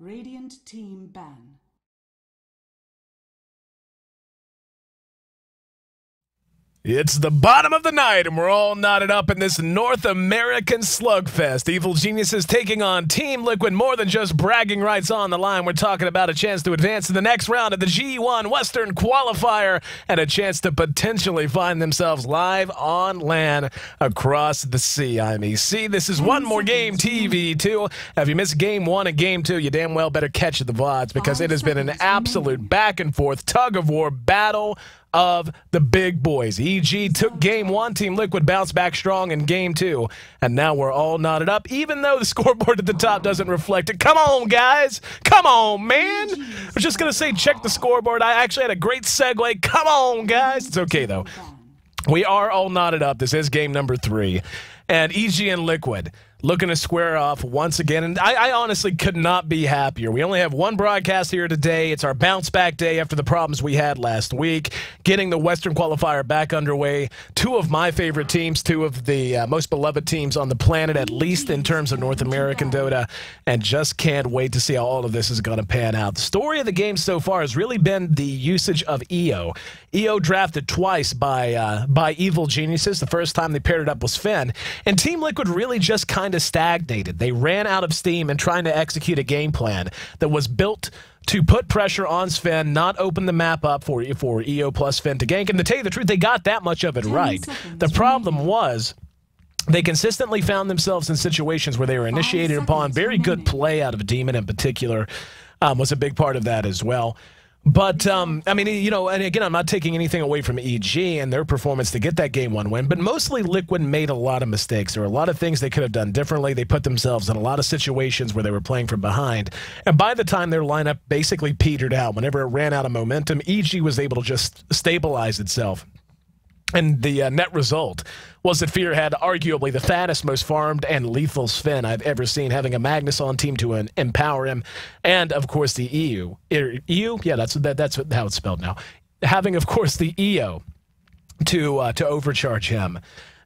Radiant team ban. It's the bottom of the night, and we're all knotted up in this North American slugfest. Evil Geniuses taking on Team Liquid. More than just bragging rights on the line. We're talking about a chance to advance to the next round of the G-1 Western Qualifier and a chance to potentially find themselves live on LAN across the sea. I'm EC. This is One More Game TV2. If you missed Game 1 and Game 2, you damn well better catch the VODs because it has been an absolute back-and-forth tug-of-war battle of the big boys. EG took Game 1. Team Liquid bounced back strong in Game 2. And now we're all knotted up, even though the scoreboard at the top doesn't reflect it. Come on, guys. Come on, man. I was just going to say check the scoreboard. I actually had a great segue. Come on, guys. It's okay, though. We are all knotted up. This is game number 3. And EG and Liquid looking to square off once again. And I honestly could not be happier. We only have one broadcast here today. It's our bounce back day after the problems we had last week. Getting the Western Qualifier back underway. 2 of my favorite teams, 2 of the most beloved teams on the planet, at least in terms of North American Dota. And just can't wait to see how all of this is going to pan out. The story of the game so far has really been the usage of EO. EO drafted twice by Evil Geniuses. The first time they paired it up was Finn. And Team Liquid really just kind of stagnated. They ran out of steam and trying to execute a game plan that was built to put pressure on Sven, not open the map up for EO plus Finn to gank. And to tell you the truth, they got that much of it right. The problem was they consistently found themselves in situations where they were initiated upon. Very good play out of Demon in particular was a big part of that as well. But, I mean, you know, and again, I'm not taking anything away from EG and their performance to get that Game 1 win, but mostly Liquid made a lot of mistakes. There were a lot of things they could have done differently. They put themselves in a lot of situations where they were playing from behind. And by the time their lineup basically petered out, whenever it ran out of momentum, EG was able to just stabilize itself. And the net result was that Fear had arguably the fattest, most farmed, and lethal Sven I've ever seen, having a Magnus on team to empower him, and of course the EU. EU? Yeah, that's how it's spelled now. Having, of course, the EO to overcharge him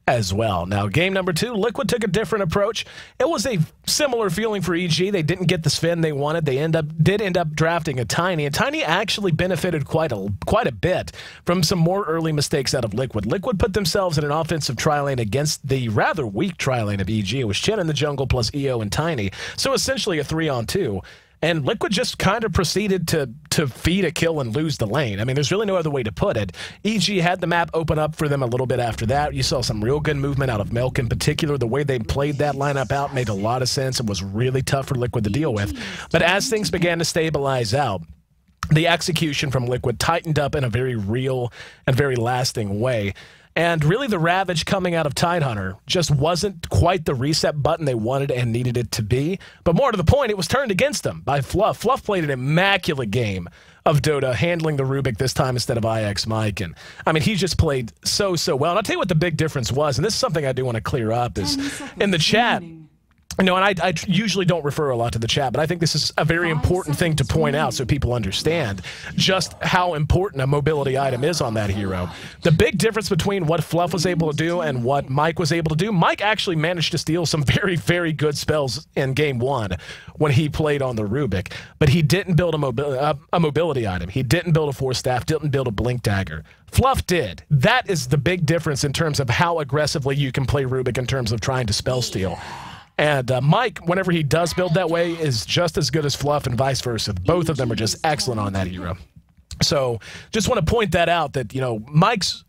as well. Now, game number 2, Liquid took a different approach. It was a similar feeling for EG. They didn't get the Sven they wanted. They did end up drafting a Tiny, and Tiny actually benefited quite a bit from some more early mistakes out of Liquid. Liquid put themselves in an offensive tri-lane against the rather weak tri-lane of EG. It was Chen in the jungle plus EO and Tiny, so essentially a 3-on-2. And Liquid just kind of proceeded to feed a kill and lose the lane. I mean, there's really no other way to put it. EG had the map open up for them a little bit after that. You saw some real good movement out of Milk in particular. The way they played that lineup out made a lot of sense and was really tough for Liquid to deal with. But as things began to stabilize out, the execution from Liquid tightened up in a very real and very lasting way. And really the Ravage coming out of Tidehunter just wasn't quite the reset button they wanted and needed it to be. But more to the point, it was turned against them by Fluff. Fluff played an immaculate game of Dota, handling the Rubik this time instead of IX Mike. And I mean, he just played so well. And I'll tell you what the big difference was, and this is something I do want to clear up, is in the chat. You know, and I usually don't refer a lot to the chat, but I think this is a very important thing to point out so people understand just how important a mobility item is on that hero. The big difference between what Fluff was able to do and what Mike was able to do, Mike actually managed to steal some very good spells in Game 1 when he played on the Rubik, but he didn't build a mobility item. He didn't build a Force Staff, didn't build a Blink Dagger. Fluff did. That is the big difference in terms of how aggressively you can play Rubik in terms of trying to spell steal. And Mike, whenever he does build that way, is just as good as Fluff and vice versa. Both of them are just excellent on that hero. So just want to point that out, that, you know, Mike's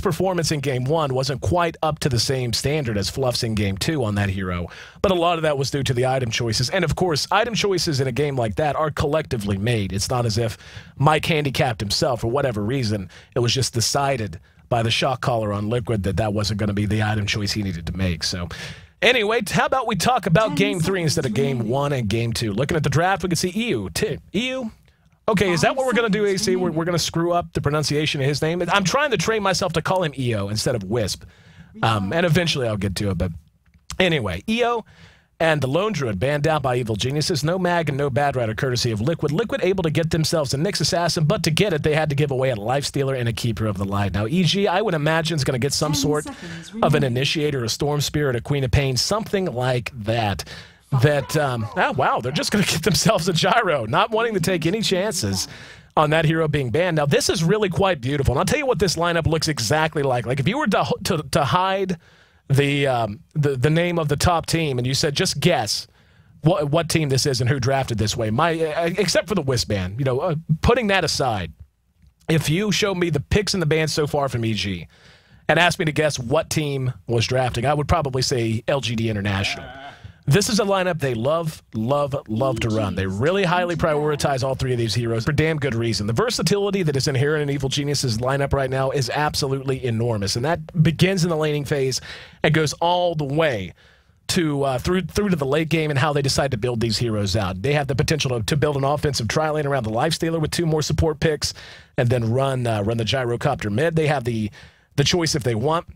performance in Game 1 wasn't quite up to the same standard as Fluff's in Game 2 on that hero. But a lot of that was due to the item choices. And of course, item choices in a game like that are collectively made. It's not as if Mike handicapped himself for whatever reason. It was just decided by the shot caller on Liquid that that wasn't going to be the item choice he needed to make. So anyway, how about we talk about Game 3 instead of Game 1 and Game 2? Looking at the draft, we can see EU. EU? Okay, is that what we're going to do, AC? We're going to screw up the pronunciation of his name? I'm trying to train myself to call him EO instead of Wisp. And eventually I'll get to it. But anyway, EO and the Lone Druid banned out by Evil Geniuses. No mag and no Bad Rider courtesy of Liquid. Liquid able to get themselves a Nyx Assassin, but to get it, they had to give away a Lifestealer and a Keeper of the Light. Now, EG, I would imagine, is going to get some sort of an Initiator, a Storm Spirit, a Queen of Pain, something like that. that, wow, they're just going to get themselves a gyro, not wanting to take any chances on that hero being banned. Now, this is really quite beautiful, and I'll tell you what this lineup looks exactly like. Like, if you were to hide the name of the top team and you said, just guess what team this is and who drafted this way, except for the Wisp ban, putting that aside, if you show me the picks and the bans so far from EG and ask me to guess what team was drafting, I would probably say LGD International. This is a lineup they love to run. They really highly prioritize all three of these heroes for damn good reason. The versatility that is inherent in Evil Genius's lineup right now is absolutely enormous, and that begins in the laning phase and goes all the way to through to the late game and how they decide to build these heroes out. They have the potential to build an offensive tri-lane around the Lifestealer with 2 more support picks and then run the Gyrocopter mid. They have the choice if they want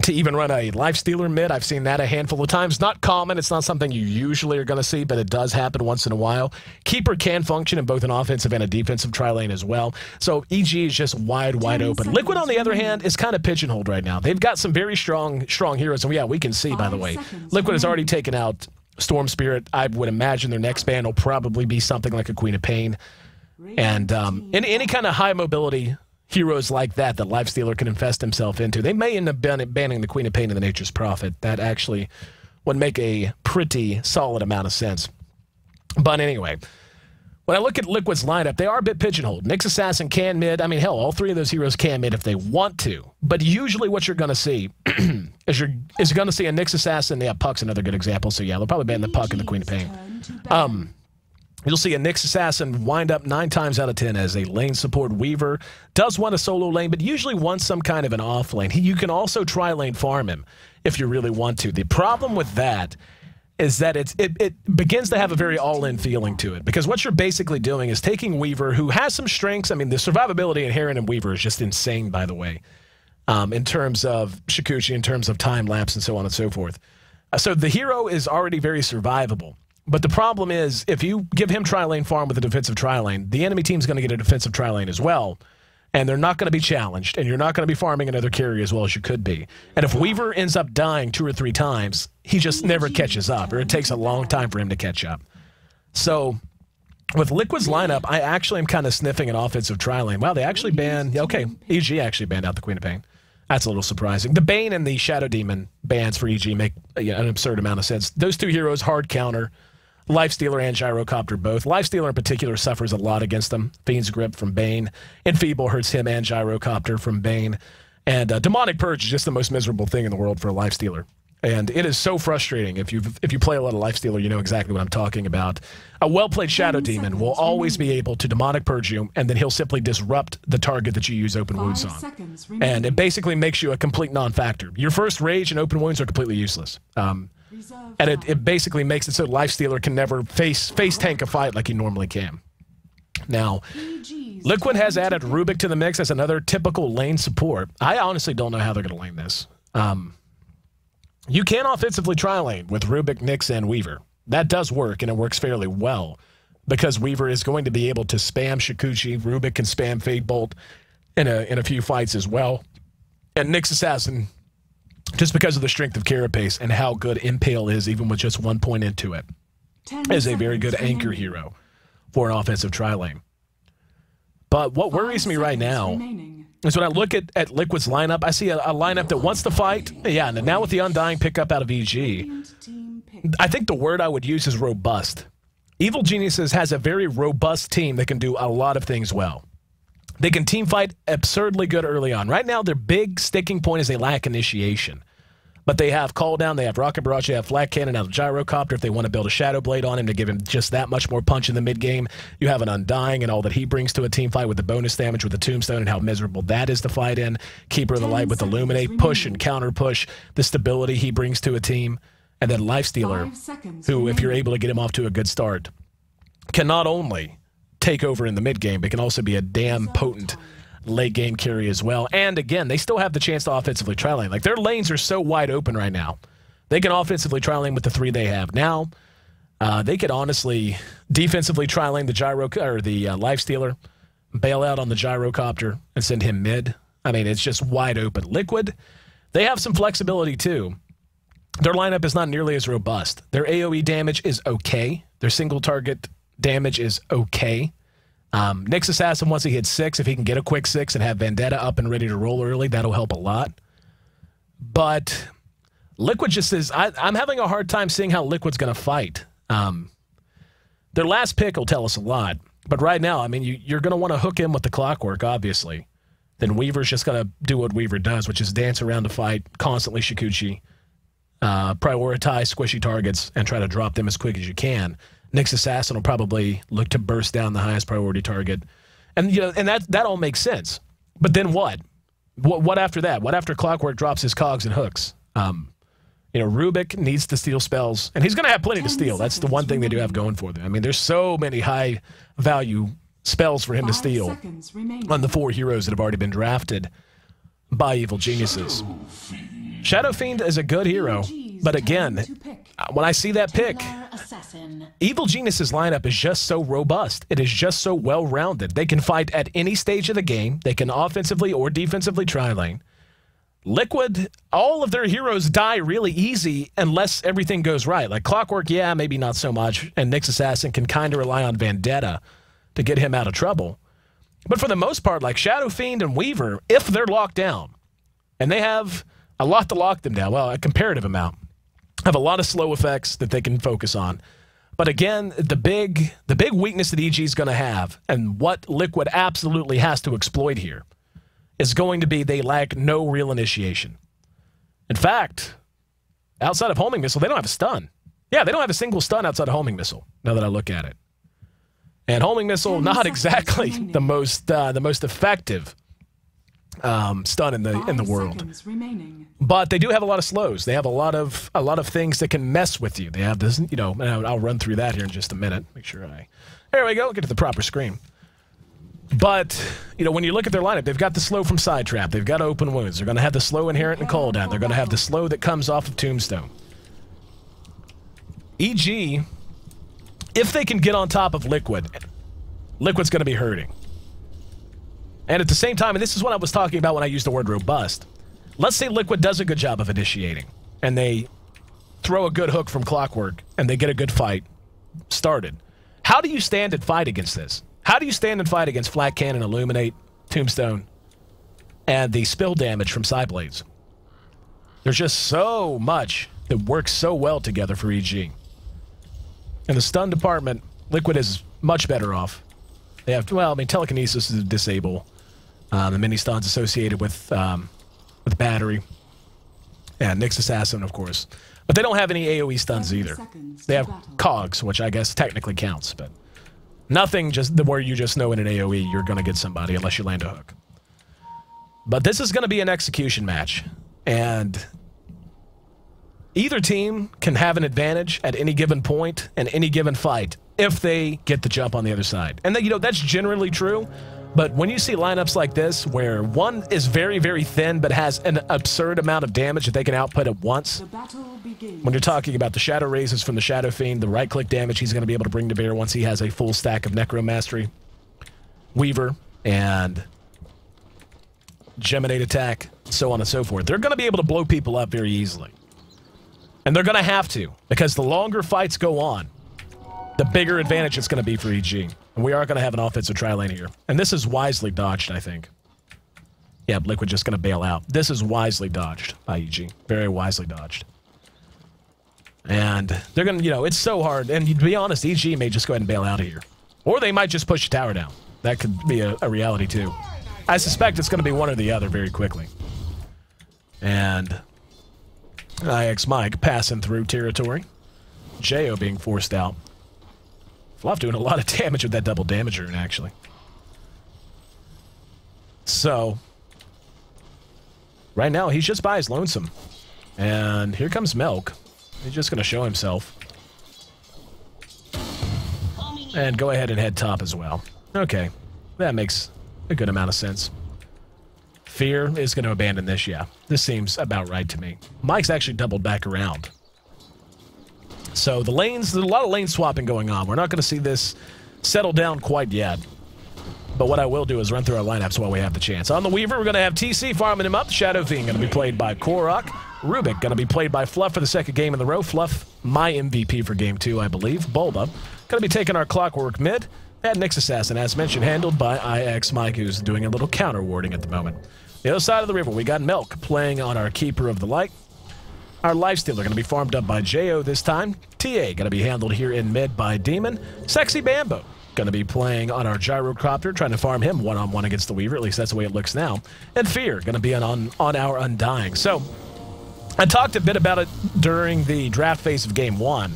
to even run a Lifestealer mid. I've seen that a handful of times. Not common. It's not something you usually are going to see, but it does happen once in a while. Keeper can function in both an offensive and a defensive tri-lane as well. So EG is just wide open. Liquid, on the other hand, is kind of pigeonholed right now. They've got some very strong heroes, and yeah, we can see, by the way, Liquid has already taken out Storm Spirit. I would imagine their next ban will probably be something like a Queen of Pain. And any kind of high mobility heroes like that Lifestealer can invest himself into, they may end up banning the Queen of Pain and the Nature's Prophet. That actually would make a pretty solid amount of sense. But anyway, when I look at Liquid's lineup, they are a bit pigeonholed. Nyx Assassin can mid. I mean, hell, all three of those heroes can mid if they want to. But usually what you're going to see is you're going to see a Nyx Assassin. Yeah, Puck's another good example. So yeah, they'll probably ban the Puck and the Queen of Pain. You'll see a Nyx Assassin wind up 9 times out of 10 as a lane support Weaver. Does want a solo lane, but usually wants some kind of an off lane. You can also tri-lane farm him if you really want to. The problem with that is that it begins to have a very all-in feeling to it, because what you're basically doing is taking Weaver, who has some strengths. I mean, the survivability inherent in Weaver is just insane, by the way, in terms of Shikuchi, in terms of time lapse, and so on and so forth. So the hero is already very survivable. But the problem is, if you give him tri-lane farm with a defensive tri-lane, the enemy team's going to get a defensive tri-lane as well, and they're not going to be challenged, and you're not going to be farming another carry as well as you could be. And if Weaver ends up dying 2 or 3 times, he just never catches up, or it takes a long time for him to catch up. So with Liquid's lineup, I actually am kind of sniffing an offensive tri-lane. Wow, they actually banned, okay, EG actually banned out the Queen of Pain. That's a little surprising. The Bane and the Shadow Demon bans for EG make an absurd amount of sense. Those 2 heroes, hard counter. Lifestealer and Gyrocopter both. Lifestealer in particular suffers a lot against them. Fiend's Grip from Bane. Enfeeble hurts him and Gyrocopter from Bane. And Demonic Purge is just the most miserable thing in the world for a Lifestealer. And it is so frustrating. If you play a lot of Lifestealer, you know exactly what I'm talking about. A well-played Shadow Demon will always be able to Demonic Purge you, and then he'll simply disrupt the target that you use Open Wounds on. And it basically makes you a complete non-factor. Your first Rage and Open Wounds are completely useless. And it basically makes it so Lifestealer can never face tank a fight like he normally can. Now, Liquid has added Rubik to the mix as another typical lane support. I honestly don't know how they're going to lane this. You can offensively tri-lane with Rubik, Nyx, and Weaver. That does work, and it works fairly well, because Weaver is going to be able to spam Shikuchi. Rubik can spam Fade Bolt in a few fights as well. And Nyx Assassin, just because of the strength of Carapace and how good Impale is, even with just 1 point into it, is a very good anchor hero for an offensive tri-lane. But what worries me right now is when I look at Liquid's lineup, I see a lineup that wants to fight. Yeah, and now with the Undying pickup out of EG, I think the word I would use is robust. Evil Geniuses has a very robust team that can do a lot of things well. They can team fight absurdly good early on. Right now, their big sticking point is they lack initiation. But they have Call Down, they have Rocket Barrage, they have Flat Cannon out of Gyrocopter if they want to build a Shadow Blade on him to give him just that much more punch in the mid-game. You have an Undying and all that he brings to a team fight with the bonus damage with the Tombstone and how miserable that is to fight in. Keeper of the Light with Illuminate, push and counter push, the stability he brings to a team. And then Lifestealer, who, if you're able to get him off to a good start, can not only take over in the mid-game, but can also be a damn potent late-game carry as well. And again, they still have the chance to offensively tri-lane. Like, their lanes are so wide open right now. They can offensively tri-lane with the 3 they have now. They could honestly defensively tri-lane the Lifestealer, bail out on the Gyrocopter, and send him mid. I mean, it's just wide open. Liquid, they have some flexibility too. Their lineup is not nearly as robust. Their AoE damage is okay. Their single target damage is okay. Nyx Assassin, once he hits 6, if he can get a quick 6 and have Vendetta up and ready to roll early, that'll help a lot. But Liquid just is... I'm having a hard time seeing how Liquid's going to fight. Their last pick will tell us a lot. But right now, I mean, you're going to want to hook in with the clockwork, obviously. Then Weaver's just going to do what Weaver does, which is dance around the fight, constantly Shikuchi, prioritize squishy targets, and try to drop them as quick as you can. Nyx Assassin will probably look to burst down the highest priority target. And and that all makes sense. But then what? What after that? What after Clockwork drops his cogs and hooks? Rubik needs to steal spells, and he's going to have plenty to steal. That's the one thing they do have going for them. I mean, there's so many high-value spells for him to steal on the 4 heroes that have already been drafted by Evil Geniuses. Shadow Fiend is a good hero, but again, when I see that pick, Evil Geniuses' lineup is just so robust. It is just so well-rounded. They can fight at any stage of the game. They can offensively or defensively tri-lane. Liquid, all of their heroes die really easy unless everything goes right. Like Clockwork, yeah, maybe not so much, and Nyx Assassin can kind of rely on Vendetta to get him out of trouble. But for the most part, like Shadow Fiend and Weaver, if they're locked down, and they have a lot to lock them down, well, a comparative amount, have a lot of slow effects that they can focus on. But again, the big weakness that EG is going to have, and what Liquid absolutely has to exploit here, is going to be they lack no real initiation. In fact, outside of homing missile, they don't have a stun. Yeah, they don't have a single stun outside of homing missile, now that I look at it. And homing missile, not exactly the most effective stun in the world. But they do have a lot of slows. They have a lot of things that can mess with you. They have this, and I'll run through that here in just a minute. Make sure there we go, get to the proper screen. But, when you look at their lineup, they've got the slow from Side Trap. They've got Open Wounds. They're going to have the slow inherent and cooldown. They're going to have the slow that comes off of Tombstone. EG, if they can get on top of Liquid's going to be hurting. And at the same time, and this is what I was talking about when I used the word robust, let's say Liquid does a good job of initiating, and they throw a good hook from Clockwork, and they get a good fight started. How do you stand and fight against this? How do you stand and fight against Flat Cannon, Illuminate, Tombstone, and the spill damage from Psyblades? There's just so much that works so well together for EG. In the stun department, Liquid is much better off. They have, Telekinesis is disable. The mini stuns associated with Battery. And Nyx Assassin, of course. But they don't have any AoE stuns either. They have cogs, which I guess technically counts, but nothing just where you just know in an AoE you're going to get somebody unless you land a hook. But this is going to be an execution match. And either team can have an advantage at any given point and any given fight if they get the jump on the other side. And then, that's generally true. But when you see lineups like this, where one is very, very thin but has an absurd amount of damage that they can output at once, when you're talking about the Shadow Raises from the Shadow Fiend, the right-click damage he's going to be able to bring to bear once he has a full stack of Necro Mastery, Weaver, and Geminate Attack, so on and so forth, they're going to be able to blow people up very easily. And they're going to have to, because the longer fights go on, the bigger advantage it's going to be for EG. And we are going to have an offensive tri-lane here. And this is wisely dodged, I think. Yeah, Liquid just going to bail out. This is wisely dodged by EG. Very wisely dodged. And they're going to, it's so hard. And to be honest, EG may just go ahead and bail out of here. Or they might just push the tower down. That could be a reality, too. I suspect it's going to be one or the other very quickly. And IX Mike passing through territory. Jo being forced out. Fluff doing a lot of damage with that double damage rune, actually. So, right now, he's just by his lonesome. And here comes Milk. He's just going to show himself. And go ahead and head top as well. Okay, that makes a good amount of sense. Fear is going to abandon this, yeah. This seems about right to me. Mike's actually doubled back around. So there's a lot of lane swapping going on. We're not going to see this settle down quite yet. But what I will do is run through our lineups while we have the chance. On the Weaver, we're going to have TC farming him up. Shadow Fiend going to be played by Korok. Rubik going to be played by Fluff for the second game in the row. Fluff, my MVP for game 2, I believe. Bulba going to be taking our Clockwork mid. And Nyx Assassin, as mentioned, handled by IX Mike, who's doing a little counter warding at the moment. The other side of the river, we got Milk playing on our Keeper of the Light. Our Lifestealer going to be farmed up by Jo this time. TA going to be handled here in mid by Demon. Sexy Bambo going to be playing on our Gyrocopter, trying to farm him one-on-one against the Weaver. At least that's the way it looks now. And Fear going to be on our Undying. So I talked a bit about it during the draft phase of game 1.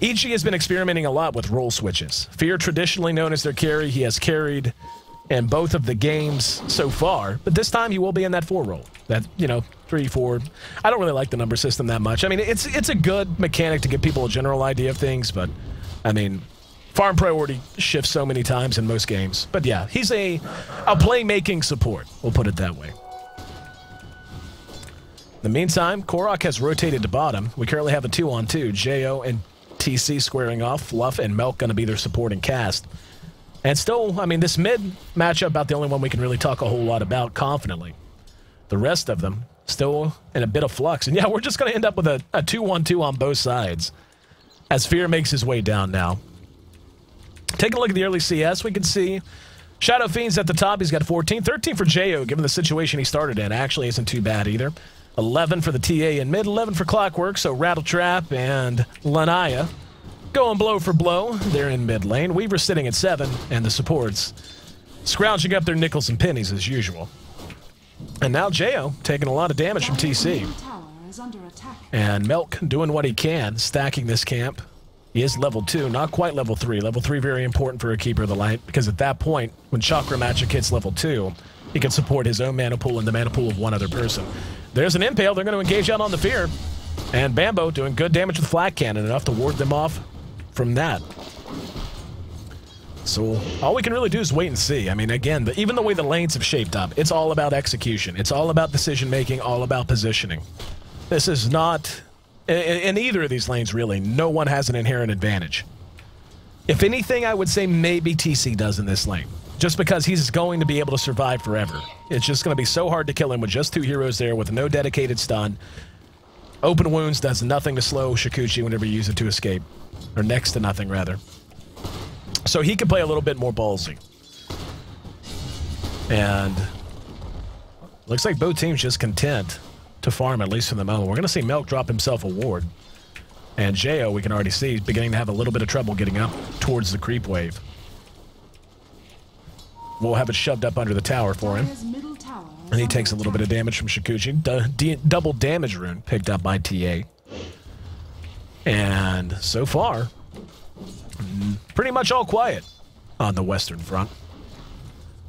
EG has been experimenting a lot with role switches. Fear, traditionally known as their carry, he has carried in both of the games so far, but this time he will be in that 4 role. That, 3, 4. I don't really like the number system that much. I mean, it's a good mechanic to give people a general idea of things, but, I mean, farm priority shifts so many times in most games. But yeah, he's a playmaking support, we'll put it that way. In the meantime, Korok has rotated to bottom. We currently have a 2-on-2, Jo and TC squaring off, Fluff and Milk going to be their supporting cast. And still, I mean, this mid matchup about the only one we can really talk a whole lot about confidently. The rest of them still in a bit of flux. And yeah, we're just going to end up with a 2-1-2 on both sides as Fear makes his way down now. Taking a look at the early CS, we can see Shadow Fiend's at the top. He's got 14. 13 for Jo, given the situation he started in. Actually isn't too bad either. 11 for the TA in mid, 11 for Clockwork, so Rattletrap and Lanaya going blow for blow. They're in mid lane. Weaver sitting at 7, and the supports scrounging up their nickels and pennies as usual. And now Jo taking a lot of damage from TC. And Milk doing what he can, stacking this camp. He is level 2, not quite level 3. Level 3 very important for a Keeper of the Light, because at that point, when Chakra Magic hits level 2, he can support his own mana pool and the mana pool of one other person. There's an Impale. They're going to engage out on the Fear. And Bambo doing good damage with Flat Cannon, enough to ward them off from that. So all we can really do is wait and see. I mean, again, even the way the lanes have shaped up, it's all about execution. It's all about decision-making, all about positioning. This is not... In either of these lanes, really, no one has an inherent advantage. If anything, I would say maybe TC does in this lane. Just because he's going to be able to survive forever. It's just going to be so hard to kill him with just 2 heroes there with no dedicated stun. Open Wounds does nothing to slow Shikuchi whenever you use it to escape. Or next to nothing, rather. So he can play a little bit more ballsy. And looks like both teams just content to farm, at least for the moment. We're going to see Milk drop himself a ward. And Jo, we can already see, is beginning to have a little bit of trouble getting up towards the creep wave. We'll have it shoved up under the tower for him. And he takes a little bit of damage from Shikuchi. Double damage rune picked up by TA. And so far, pretty much all quiet on the western front.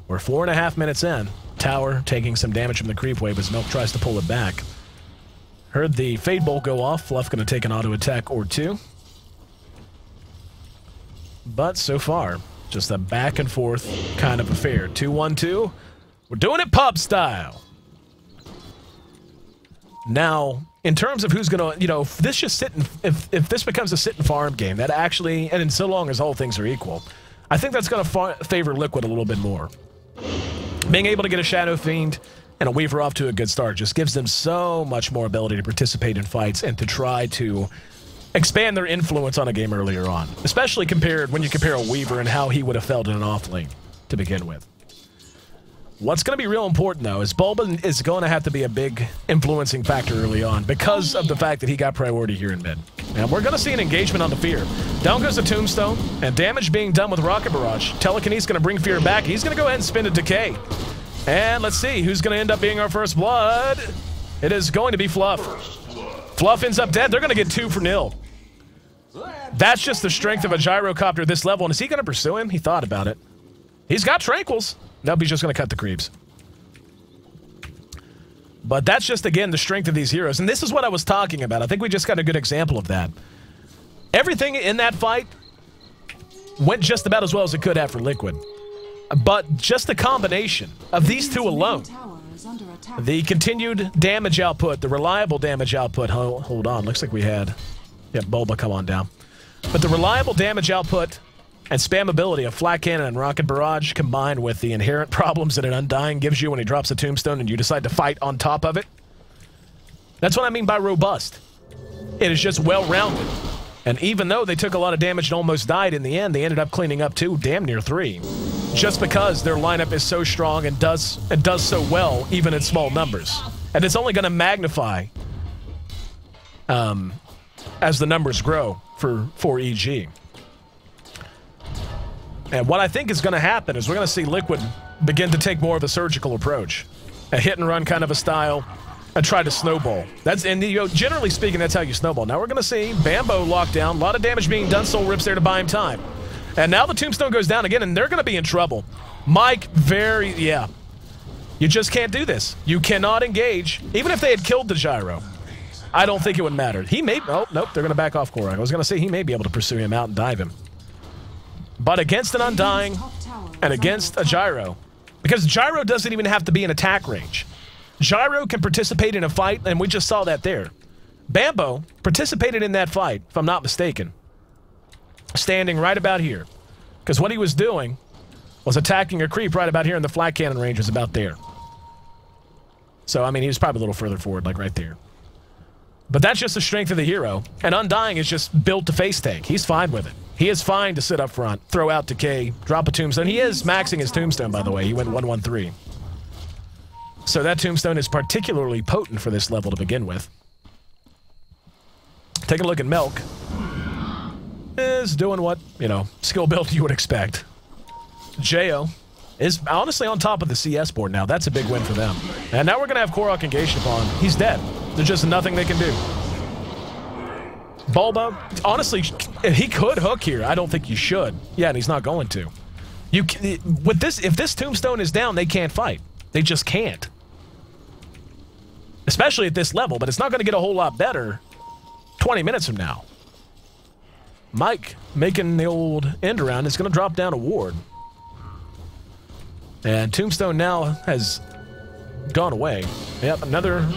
We're 4.5 minutes in. Tower taking some damage from the creep wave as Milk tries to pull it back. Heard the Fade Bolt go off. Fluff going to take an auto attack or 2. But so far, just a back and forth kind of affair. 2-1-2. We're doing it pub style. Now, in terms of who's going to, if this just if this becomes a sit and farm game, that actually, and in so long as all things are equal, I think that's going to favor Liquid a little bit more. Being able to get a Shadow Fiend and a Weaver off to a good start just gives them so much more ability to participate in fights and to try to expand their influence on a game earlier on. Especially when you compare a Weaver and how he would have felt in an off lane to begin with. What's going to be real important, though, is Bulba is going to have to be a big influencing factor early on because of the fact that he got priority here in mid. And we're going to see an engagement on the Fear. Down goes the Tombstone, and damage being done with Rocket Barrage. Telekinesis going to bring Fear back. He's going to go ahead and spin a Decay. And let's see who's going to end up being our first blood. It is going to be Fluff. Fluff ends up dead. They're going to get 2 for 0. That's just the strength of a Gyrocopter at this level. And is he going to pursue him? He thought about it. He's got Tranquils. Nope, he's just going to cut the creeps. But that's just, again, the strength of these heroes. And this is what I was talking about. I think we just got a good example of that. Everything in that fight went just about as well as it could have for Liquid. But just the combination of these two alone, the continued damage output, the reliable damage output, hold on, looks like we had, Bulba come on down. But the reliable damage output And spammability of Flat Cannon and Rocket Barrage combined with the inherent problems that an Undying gives you when he drops a tombstone and you decide to fight on top of it. That's what I mean by robust. It is just well-rounded. And even though they took a lot of damage and almost died in the end, they ended up cleaning up 2, damn near 3. Just because their lineup is so strong and does so well, even in small numbers. And it's only going to magnify as the numbers grow for EG. And what I think is going to happen is we're going to see Liquid begin to take more of a surgical approach. A hit-and-run kind of a style, and try to snowball. Generally speaking, that's how you snowball. Now we're going to see Bambo locked down, a lot of damage being done, Soul Rip's there to buy him time. And now the tombstone goes down again, and they're going to be in trouble. Mike, yeah. You just can't do this. You cannot engage. Even if they had killed the gyro, I don't think it would matter. He may... Oh, nope, they're going to back off Korak. I was going to say he may be able to pursue him out and dive him. But against an Undying and against a gyro, because gyro doesn't even have to be in attack range. Gyro can participate in a fight, and we just saw that there. Bambo participated in that fight, if I'm not mistaken, standing right about here. Because what he was doing was attacking a creep right about here, and the Flat Cannon range was about there. So, I mean, he was probably a little further forward, like right there. But that's just the strength of the hero. And Undying is just built to face tank. He's fine with it. He is fine to sit up front, throw out Decay, drop a tombstone. He is maxing his tombstone, by the way. He went 1-1-3. So that tombstone is particularly potent for this level to begin with. Take a look at Milk. Is doing what, skill build you would expect. Jo is honestly on top of the CS board now. That's a big win for them. And now we're going to have Korak engaged upon. He's dead. There's just nothing they can do. Bulba, honestly, he could hook here. I don't think you should. Yeah, and he's not going to. With this, if this tombstone is down, they can't fight. They just can't. Especially at this level, but it's not going to get a whole lot better 20 minutes from now. Mike, making the old end around, is going to drop down a ward. And Tombstone now has gone away. Yep, another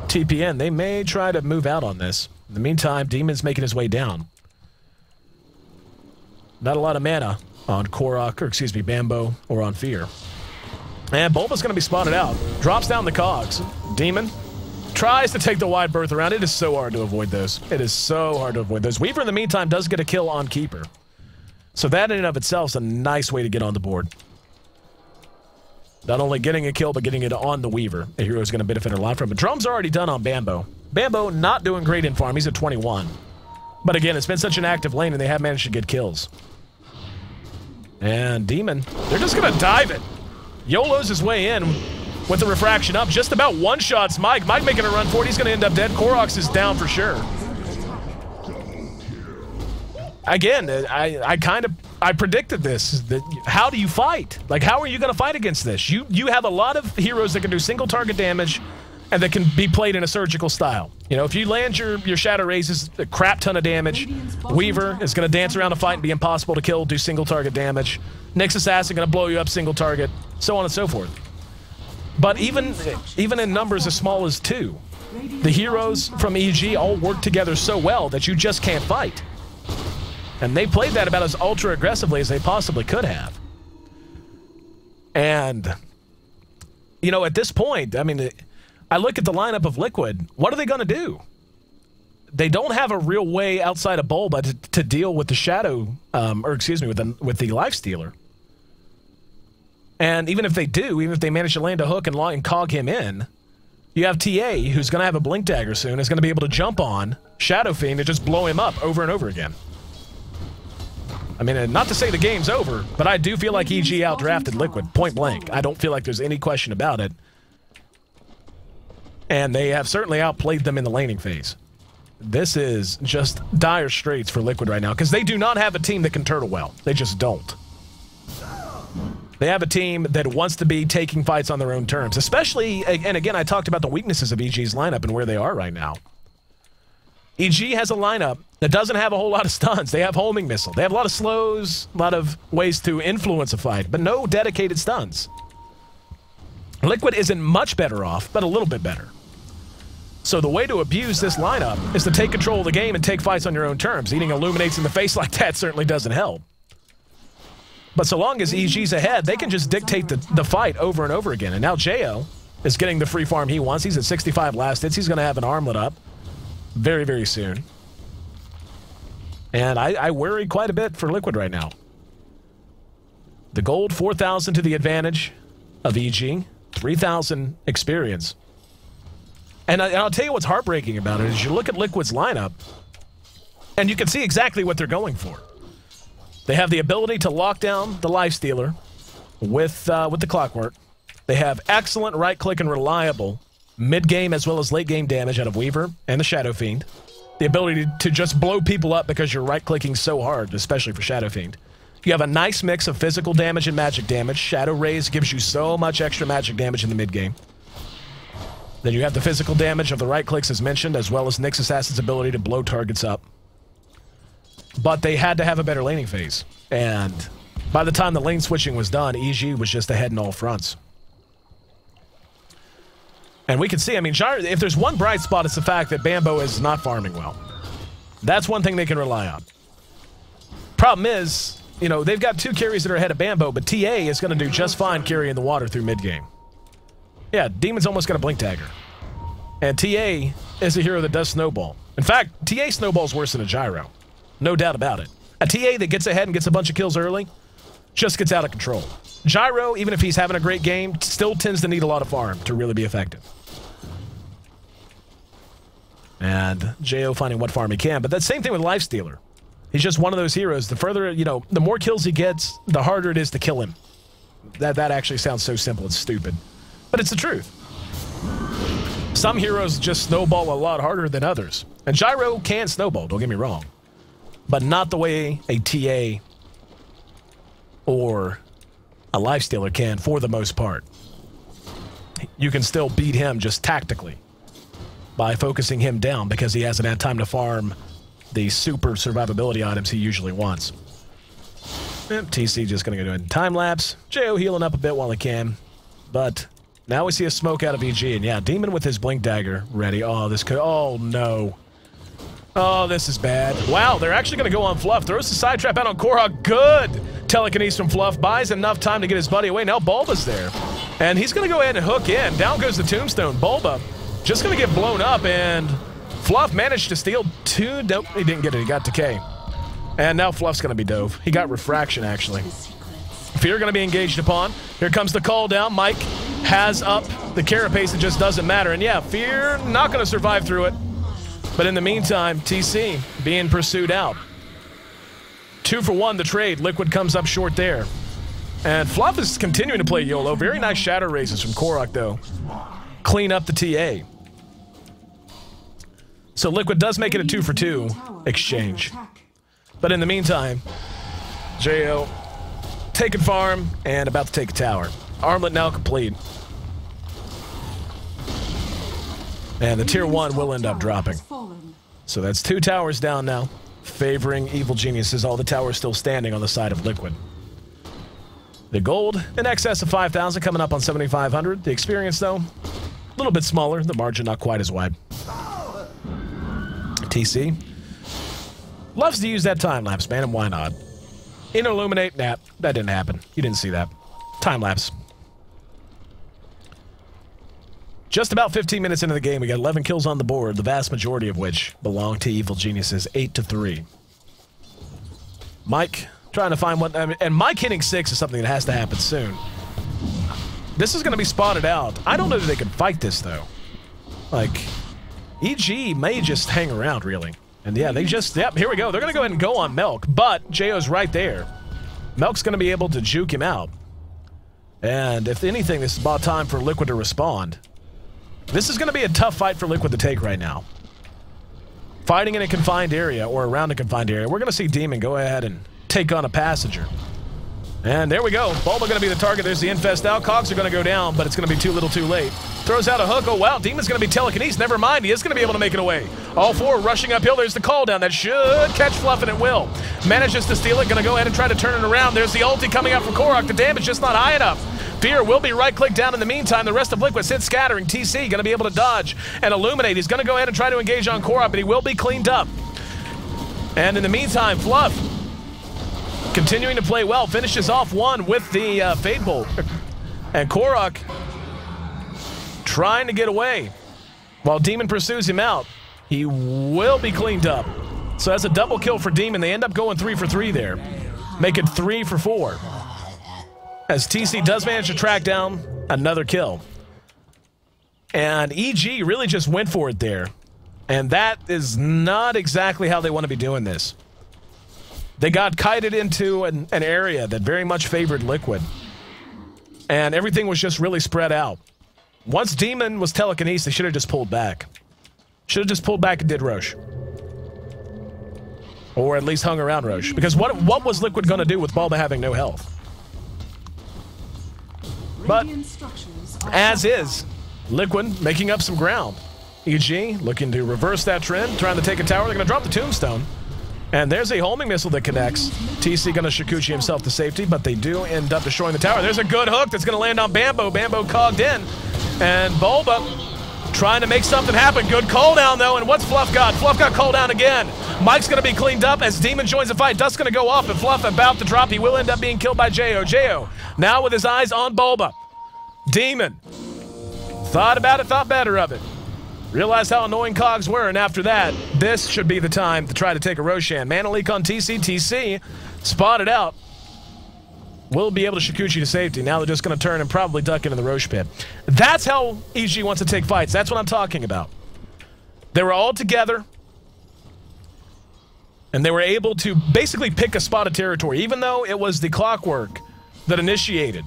TPN. They may try to move out on this. In the meantime, Demon's making his way down. Not a lot of mana on Korak, or excuse me, Bambo, or on Fear. And Bulba's going to be spotted out. Drops down the cogs. Demon tries to take the wide berth around. It is so hard to avoid those. It is so hard to avoid those. Weaver, in the meantime, does get a kill on Keeper. So that in and of itself is a nice way to get on the board. Not only getting a kill, but getting it on the Weaver. The hero is going to benefit a lot from it. Drum's already done on Bambo. Bambo not doing great in farm. He's at 21. But again, it's been such an active lane, and they have managed to get kills. And Demon, they're just going to dive it. YOLO's his way in with the refraction up. Just about one-shots Mike. Mike making a run for it. He's going to end up dead. Koroks is down for sure. Again, I predicted this. How do you fight? Like, how are you going to fight against this? You have a lot of heroes that can do single target damage and that can be played in a surgical style. You know, if you land your Shadow Raises, a crap ton of damage. Weaver is going to dance around a fight and be impossible to kill, do single target damage. Nyx Assassin going to blow you up single target, so on and so forth. But even in numbers as small as 2, the heroes from EG all work together so well that you just can't fight. And they played that about as ultra aggressively as they possibly could have. And, you know, at this point, I mean, I look at the lineup of Liquid. What are they going to do? They don't have a real way outside of Bulba to deal with the Shadow, or excuse me, with the Lifestealer. And even if they do, even if they manage to land a hook and cog him in, you have TA, who's going to have a Blink Dagger soon, is going to be able to jump on Shadow Fiend and just blow him up over and over again. I mean, not to say the game's over, but I do feel like EG outdrafted Liquid, point blank. I don't feel like there's any question about it. And they have certainly outplayed them in the laning phase. This is just dire straits for Liquid right now, because they do not have a team that can turtle well. They just don't. They have a team that wants to be taking fights on their own terms, especially, and again, I talked about the weaknesses of EG's lineup and where they are right now. EG has a lineup that doesn't have a whole lot of stuns. They have homing missile. They have a lot of slows, a lot of ways to influence a fight, but no dedicated stuns. Liquid isn't much better off, but a little bit better. So the way to abuse this lineup is to take control of the game and take fights on your own terms. Eating Illuminates in the face like that certainly doesn't help. But so long as EG's ahead, they can just dictate the fight over and over again. And now Jo is getting the free farm he wants. He's at 65 last hits. He's going to have an armlet up very, very soon. And I worry quite a bit for Liquid right now. The gold, 4,000 to the advantage of EG, 3,000 experience. And I'll tell you what's heartbreaking about it is you look at Liquid's lineup, and you can see exactly what they're going for. They have the ability to lock down the Lifestealer with the Clockwork. They have excellent right-click and reliable mid-game as well as late-game damage out of Weaver and the Shadow Fiend. The ability to just blow people up because you're right-clicking so hard, especially for Shadow Fiend. You have a nice mix of physical damage and magic damage. Shadow Rays gives you so much extra magic damage in the mid-game. Then you have the physical damage of the right-clicks as mentioned, as well as Nyx Assassin's ability to blow targets up. But they had to have a better laning phase. And by the time the lane switching was done, EG was just ahead in all fronts. And we can see, I mean, Gyro, if there's one bright spot, it's the fact that Bambo is not farming well. That's one thing they can rely on. Problem is, you know, they've got 2 carries that are ahead of Bambo, but TA is going to do just fine carrying the water through mid-game. Yeah, Demon's almost got a Blink Dagger. And TA is a hero that does snowball. In fact, TA snowballs worse than a Gyro. No doubt about it. A TA that gets ahead and gets a bunch of kills early just gets out of control. Gyro, even if he's having a great game, still tends to need a lot of farm to really be effective. And Jo finding what farm he can. But that same thing with Lifestealer. He's just one of those heroes. The further, you know, the more kills he gets, the harder it is to kill him. That actually sounds so simple, it's stupid. But it's the truth. Some heroes just snowball a lot harder than others. And Gyro can snowball, don't get me wrong. But not the way a TA or a Lifestealer can, for the most part. You can still beat him just tactically by focusing him down because he hasn't had time to farm the super survivability items he usually wants. TC just going to go into time-lapse. Jo healing up a bit while he can. But now we see a smoke out of EG. And yeah, Demon with his Blink Dagger ready. Oh, this could... Oh, no. Oh, this is bad. Wow, they're actually going to go on Fluff. Throws the side trap out on Korok. Good! Telekinesis from Fluff. Buys enough time to get his buddy away. Now Bulba's there. And he's going to go ahead and hook in. Down goes the Tombstone. Bulba just going to get blown up, and Fluff managed to steal 2. Nope, he didn't get it. He got Decay. And now Fluff's going to be dove. He got Refraction, actually. Fear going to be engaged upon. Here comes the call down. Mike has up the carapace. It just doesn't matter. And yeah, Fear not going to survive through it. But in the meantime, TC being pursued out. 2 for 1, the trade. Liquid comes up short there. And Fluff is continuing to play YOLO. Very nice Shadow Raises from Korok, though. Clean up the TA. So Liquid does make it a 2 for 2 exchange. But in the meantime, Jo taking farm and about to take a tower. Armlet now complete. And the tier 1 will end up dropping. So that's 2 towers down now, favoring Evil Geniuses. All the towers still standing on the side of Liquid. The gold in excess of 5,000 coming up on 7,500. The experience, though, a little bit smaller. The margin not quite as wide. TC loves to use that time-lapse, man, and why not? Illuminate, nah, that didn't happen. You didn't see that. Time-lapse. Just about 15 minutes into the game, we got 11 kills on the board, the vast majority of which belong to Evil Geniuses, 8-3. Mike trying to find one, and Mike hitting 6 is something that has to happen soon. This is going to be spotted out. I don't know that they can fight this, though. Like, EG may just hang around, really. And yeah, they just, yep, here we go. They're going to go ahead and go on Melk, but JO's right there. Melk's going to be able to juke him out. And if anything, this is about time for Liquid to respond. This is going to be a tough fight for Liquid to take right now. Fighting in a confined area, or around a confined area, we're going to see Demon go ahead and take on a Passenger. And there we go. Bulba going to be the target. There's the Infest out. Cogs are going to go down, but it's going to be too little too late. Throws out a hook. Oh, wow. Demon's going to be telekinesis. Never mind. He is going to be able to make it away. All 4 rushing uphill. There's the call down. That should catch Fluff, and it will. Manages to steal it. Going to go ahead and try to turn it around. There's the ulti coming out from Korok. The damage just not high enough. Fear will be right-click down in the meantime. The rest of Liquid sits scattering. TC going to be able to dodge and illuminate. He's going to go ahead and try to engage on Korok, but he will be cleaned up. And in the meantime, Fluff continuing to play well. Finishes off one with the Fade Bolt. And Korok trying to get away while Demon pursues him out. He will be cleaned up. So that's a double kill for Demon. They end up going 3 for 3 there. Make it 3 for 4. As TC does manage to track down another kill. And EG really just went for it there. And that is not exactly how they want to be doing this. They got kited into an area that very much favored Liquid. And everything was just really spread out. Once Demon was telekinesis, they should have just pulled back. Should have just pulled back and did Roche. Or at least hung around Roche. Because what was Liquid going to do with Bulba having no health? But, as is, Liquid making up some ground. EG looking to reverse that trend, trying to take a tower. They're going to drop the tombstone. And there's a homing missile that connects. TC going to Shikuchi himself to safety, but they do end up destroying the tower. There's a good hook that's going to land on Bambo. Bambo cogged in. And Bulba trying to make something happen. Good cooldown, though. And what's Fluff got? Fluff got cooldown again. Mike's going to be cleaned up as Demon joins the fight. Dust's going to go off, and Fluff about to drop. He will end up being killed by Jo. Jo now with his eyes on Bulba. Demon thought about it, thought better of it. Realized how annoying cogs were, and after that, this should be the time to try to take a Roshan. Mana leak on TC. TC spotted out. Will be able to Shikuchi to safety. Now they're just going to turn and probably duck into the Roche pit. That's how EG wants to take fights. That's what I'm talking about. They were all together, and they were able to basically pick a spot of territory, even though it was the clockwork that initiated.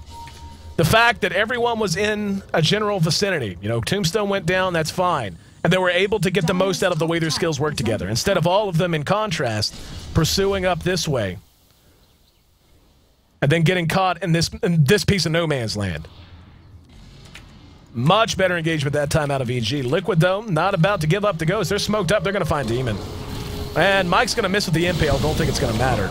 The fact that everyone was in a general vicinity. You know, Tombstone went down, that's fine. And they were able to get the most out of the way their skills work together. Instead of all of them, in contrast, pursuing up this way. And then getting caught in this piece of no man's land. Much better engagement that time out of EG. Liquid, though, not about to give up the ghost. They're smoked up. They're going to find Demon. And Mike's going to miss with the impale. Don't think it's going to matter.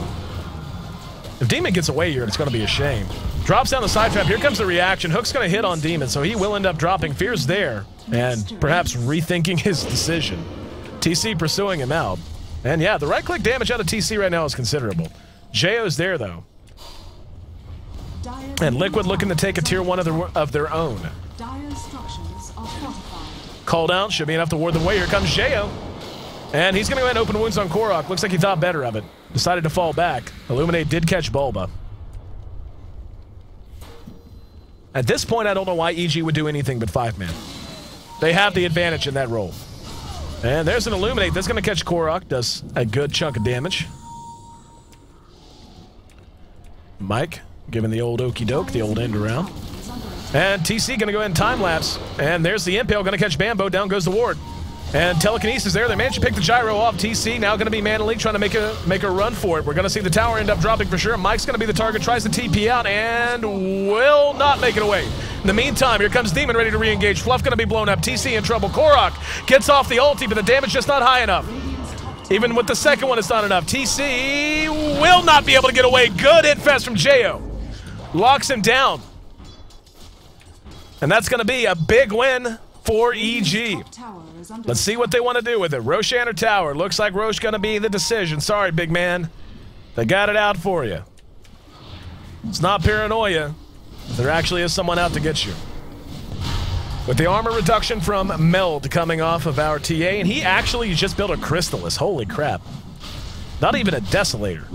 If Demon gets away here, it's going to be a shame. Drops down the side trap. Here comes the reaction. Hook's going to hit on Demon, so he will end up dropping. Fear's there, and perhaps rethinking his decision. TC pursuing him out. And yeah, the right-click damage out of TC right now is considerable. JO's there, though. And Liquid looking to take a tier 1 of their own. Called out. Should be enough to ward them away. Here comes Jo. And he's going to go ahead and open wounds on Korok. Looks like he thought better of it. Decided to fall back. Illuminate did catch Bulba. At this point, I don't know why EG would do anything but 5-man. They have the advantage in that role. And there's an Illuminate. That's going to catch Korok. Does a good chunk of damage. Mike giving the old okey doke, the old end around. And TC going to go ahead and time lapse. And there's the impale. Going to catch Bambo. Down goes the ward. And telekinesis there. They managed to pick the gyro off. TC now going to be Mana Leak trying to make a run for it. We're going to see the tower end up dropping for sure. Mike's going to be the target. Tries to TP out and will not make it away. In the meantime, here comes Demon ready to re-engage. Fluff going to be blown up. TC in trouble. Korok gets off the ulti, but the damage just not high enough. Even with the second one, it's not enough. TC will not be able to get away. Good hit fest from Jo. Locks him down. And that's going to be a big win for EG. Let's see what they want to do with it. Roshan or tower? Looks like Roche going to be the decision. Sorry, big man. They got it out for you. It's not paranoia. There actually is someone out to get you. With the armor reduction from Meld coming off of our TA, and he actually just built a Crystallis. Holy crap. Not even a Desolator.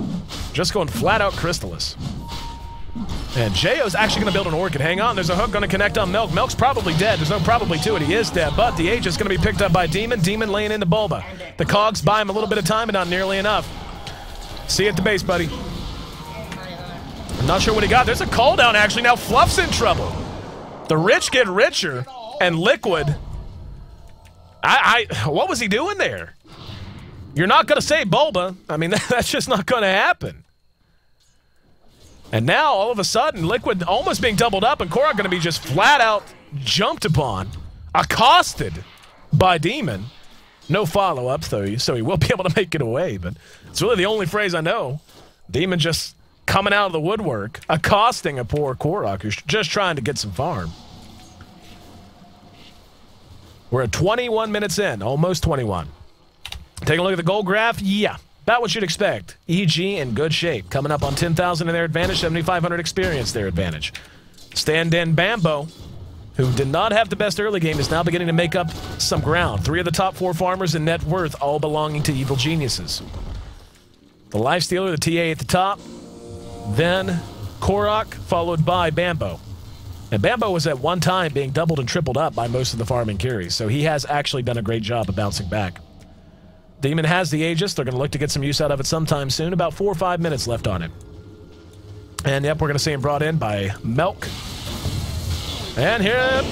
Just going flat out Crystallis. And JO's actually going to build an Orchid. Hang on, there's a hook going to connect on Milk. Milk's probably dead. There's no probably to it. He is dead, but the Age is going to be picked up by Demon. Demon laying into Bulba. The cogs buy him a little bit of time, but not nearly enough. See you at the base, buddy. I'm not sure what he got. There's a call down, actually. Now Fluff's in trouble. The rich get richer, and Liquid... what was he doing there? You're not going to save Bulba. I mean, that's just not going to happen. And now, all of a sudden, Liquid almost being doubled up, and Korok going to be just flat out jumped upon, accosted by Demon. No follow-ups, though, so he will be able to make it away, but it's really the only phrase I know. Demon just coming out of the woodwork, accosting a poor Korok who's just trying to get some farm. We're at 21 minutes in, almost 21. Take a look at the goal graph. Yeah, About what you'd expect. EG in good shape. Coming up on 10,000 in their advantage, 7,500 experience their advantage. Stand-in Bambo, who did not have the best early game, is now beginning to make up some ground. 3 of the top 4 farmers in net worth, all belonging to Evil Geniuses. The Lifestealer, the TA at the top. Then Korok, followed by Bambo. And Bambo was at one time being doubled and tripled up by most of the farming carries, so he has actually done a great job of bouncing back. Demon has the Aegis. They're going to look to get some use out of it sometime soon. About 4 or 5 minutes left on it. And yep, we're going to see him brought in by Milk. And here,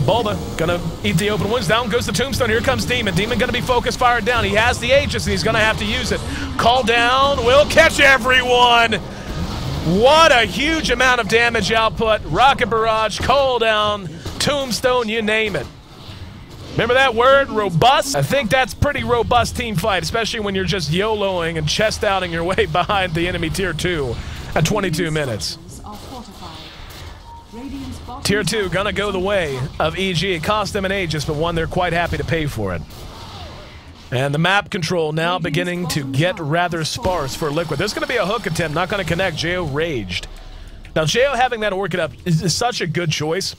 Bulba going to eat the open wounds. Down goes the Tombstone. Here comes Demon. Demon going to be focused, fired down. He has the Aegis, and he's going to have to use it. Call down will catch everyone. What a huge amount of damage output. Rocket Barrage, call down, Tombstone, you name it. Remember that word, robust? I think that's pretty robust team fight, especially when you're just YOLOing and chest-outing your way behind the enemy Tier 2 at 22 minutes. Tier 2 gonna go the way of EG. It cost them an Aegis, but one they're quite happy to pay for it. And the map control now beginning to get rather sparse for Liquid. There's going to be a hook attempt, not going to connect. Jo raged. Now, Jo having that Orchid up is such a good choice.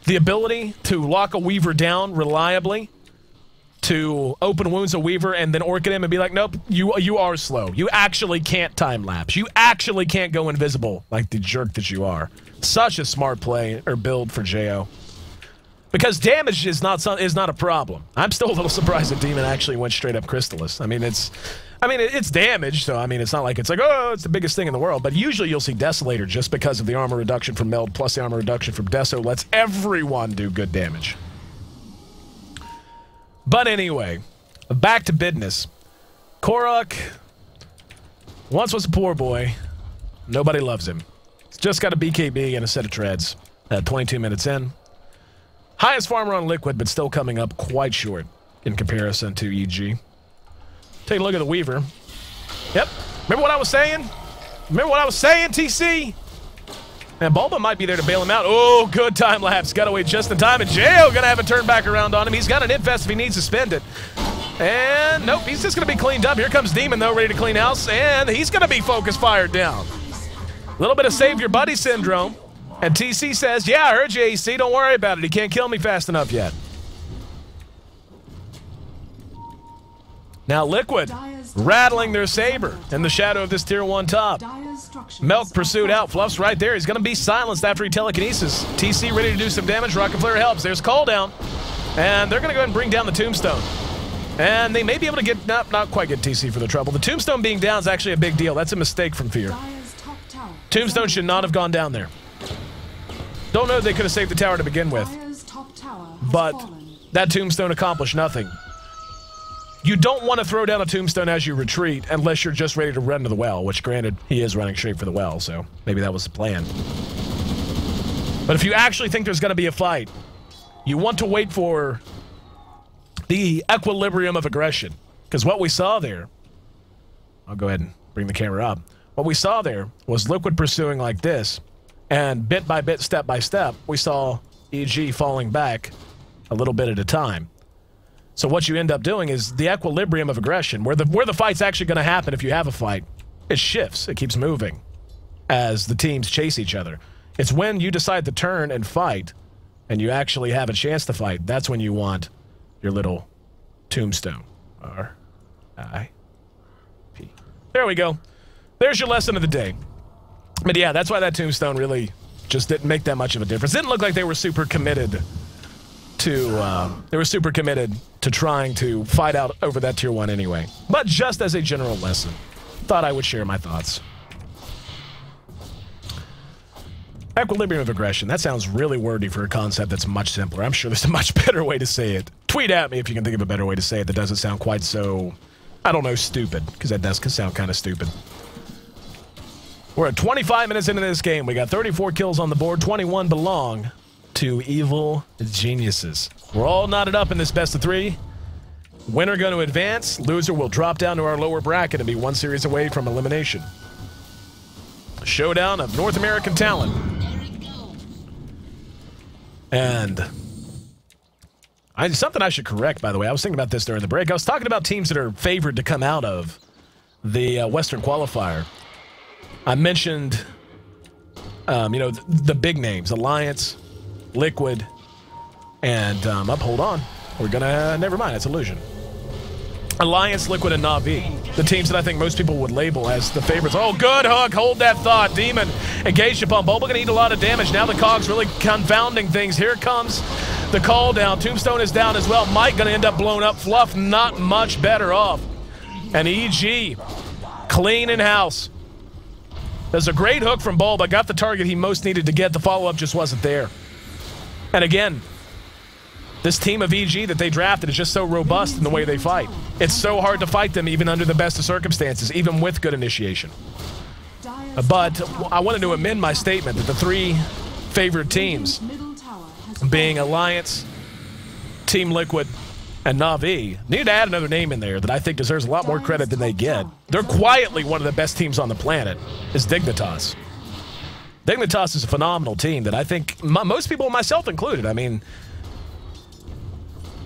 The ability to lock a Weaver down reliably, to open wounds a Weaver and then Orchid him and be like, nope, you are slow. You actually can't time-lapse. You actually can't go invisible like the jerk that you are. Such a smart play or build for Jo. Because damage is not a problem. I'm still a little surprised that Demon actually went straight up Crystallis. I mean, it's damage, so I mean, it's not like it's like, oh, it's the biggest thing in the world. But usually you'll see Desolator just because of the armor reduction from Meld plus the armor reduction from Deso lets everyone do good damage. But anyway, back to business. Korok once was a poor boy. Nobody loves him. He's just got a BKB and a set of treads at 22 minutes in. Highest farmer on Liquid, but still coming up quite short in comparison to EG. Take a look at the Weaver. Yep. Remember what I was saying? Remember what I was saying, TC? And Bulba might be there to bail him out. Oh, good time lapse. Got away just in time. And Jo gonna have a turn back around on him. He's got an infest if he needs to spend it. And nope, he's just gonna be cleaned up. Here comes Demon though, ready to clean house. And he's gonna be focus fired down. A little bit of save your buddy syndrome. And TC says, yeah, I heard you, AC. Don't worry about it. He can't kill me fast enough yet. Now Liquid rattling their saber in the shadow of this Tier 1 top. Milk pursued out. Fluff's right there. He's going to be silenced after he telekinesis. TC ready to do some damage. Rocket Flare helps. There's Call Down. And they're going to go ahead and bring down the Tombstone. And they may be able to get, not quite get TC for the trouble. The Tombstone being down is actually a big deal. That's a mistake from Fear. Tombstone should not have gone down there. Don't know if they could have saved the tower to begin with, but that Tombstone accomplished nothing. You don't want to throw down a Tombstone as you retreat unless you're just ready to run to the well, which granted, he is running straight for the well, so maybe that was the plan. But if you actually think there's going to be a fight, you want to wait for the equilibrium of aggression. Because what we saw there, I'll go ahead and bring the camera up. What we saw there was Liquid pursuing like this, and bit by bit, step by step, we saw EG falling back a little bit at a time. So what you end up doing is the equilibrium of aggression, where the fight's actually going to happen if you have a fight, it shifts, it keeps moving as the teams chase each other. It's when you decide to turn and fight, and you actually have a chance to fight, that's when you want your little Tombstone. R-I-P. There we go. There's your lesson of the day. But yeah, that's why that Tombstone really just didn't make that much of a difference. Didn't look like they were super committed to trying to fight out over that Tier 1 anyway. But just as a general lesson, thought I would share my thoughts. Equilibrium of aggression. That sounds really wordy for a concept that's much simpler. I'm sure there's a much better way to say it. Tweet at me if you can think of a better way to say it that doesn't sound quite so, I don't know, stupid. Because that does sound kind of stupid. We're at 25 minutes into this game. We got 34 kills on the board. 21 belong to Evil Geniuses. We're all knotted up in this best of 3. Winner going to advance. Loser will drop down to our lower bracket and be 1 series away from elimination. Showdown of North American talent. And something I should correct, by the way. I was thinking about this during the break. I was talking about teams that are favored to come out of the Western Qualifier, I mentioned, the big names, Alliance, Liquid, and hold on. We're gonna, never mind, it's Illusion. Alliance, Liquid, and Na'Vi. The teams that I think most people would label as the favorites. Oh, good hook. Hold that thought. Demon engaged upon Bulba. Gonna eat a lot of damage. Now the Cogs really confounding things. Here comes the call down. Tombstone is down as well. Mike gonna end up blown up. Fluff not much better off. And EG clean in house. There's a great hook from Bulba. Got the target he most needed to get. The follow-up just wasn't there. And again, this team of EG that they drafted is just so robust in the way they fight. It's so hard to fight them even under the best of circumstances, even with good initiation. But I wanted to amend my statement that the three favorite teams, being Alliance, Team Liquid, and Na'Vi, need to add another name in there that I think deserves a lot more credit than they get. They're quietly one of the best teams on the planet, is Dignitas. Dignitas is a phenomenal team that I think most people, myself included, I mean,